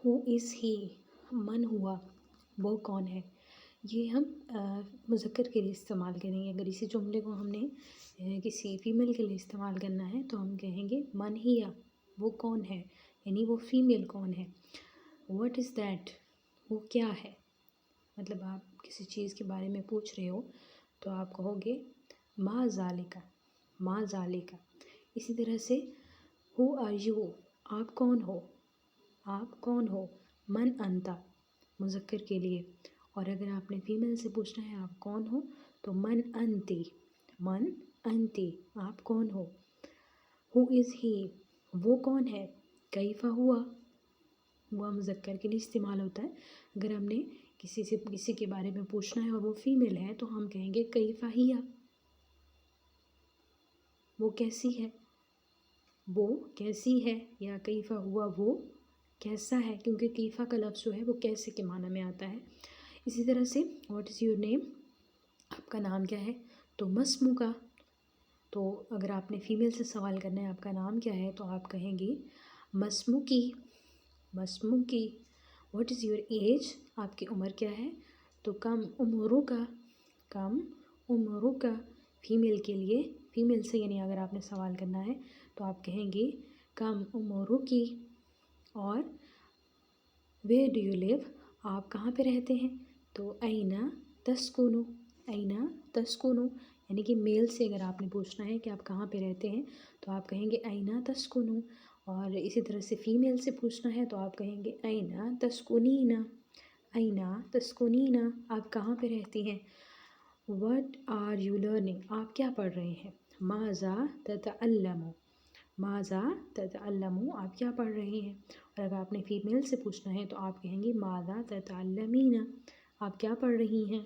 ہو از ہی، من ہوا، وہ کون ہے. یہ ہم مذکر کے لیے استعمال کریں گے. اگر اسی جملے کو ہم نے کسی فیمیل کے لیے استعمال کرنا ہے تو ہم کہیں گے من ہیا، وہ کون ہے، یعنی وہ فیمیل کون ہے. واٹ از دیٹ، وہ کیا ہے. مطلب آپ کسی چیز کے بارے میں پوچھ رہے ہو تو آپ کہو گے ما ذالکا، ما ذالکا. اسی طرح سے ہو آر یو، آپ کون ہو، آپ کون ہو. من انتا، مذکر کے لیے. اور اگر آپ نے فیمیل سے پوچھنا ہے آپ کون ہو تو من انتی، من انتی، آپ کون ہو. ہو از ہی، وہ کون ہے. کیفا ہوا، ہوا مذکر کے لیے استعمال ہوتا ہے. اگر ہم نے کسی کے بارے میں پوچھنا ہے اور وہ فیمیل ہے تو ہم کہیں گے کیفا ہیا، وہ کیسی ہے، وہ کیسی ہے. یا کیفا ہوا، وہ کیسا ہے، کیونکہ کیفا کا لفظ جو ہے وہ کیسے کے معنی میں آتا ہے. اسی طرح سے واٹ از یور نیم، آپ کا نام کیا ہے. تو مسمو کا، تو اگر آپ نے فیمیل سے سوال کرنا ہے آپ کا نام کیا ہے تو آپ کہیں گی مسمو کی، مسمو کی. واٹ از یور ایج، آپ کی عمر کیا ہے. تو کم عمروں کا، کم عمروں کا. فیمیل کے لیے، فیمیل سے یعنی اگر آپ نے سوال کرنا ہے تو آپ کہیں گے کم عمروں کی. اور ویئر ڈو یو لیو، آپ کہاں پہ رہتے ہیں. تو اینا تسکنو، اینا تسکنو. یعنی کہ میل سے اگر آپ نے پوچھنا ہے کہ آپ کہاں پہ رہتے ہیں تو آپ کہیں گے اینا تسکنو. اور اسی طرح سے فیمیل سے پوچھنا ہے تو آپ کہیں گے اینا تسکنینا، اینا تسکنینا، آپ کہاں پہ رہتی ہیں. وٹ آر یو لرننگ، آپ کیا پڑھ رہے ہیں. ماذا تتعلمو، ماذا تتعلمو، آپ کیا پڑھ رہے ہیں. اور اگر آپ نے فیمیل سے پوچھنا ہے تو آپ کہیں گے ماذا تتعلمین، آپ کیا پڑھ رہی ہیں.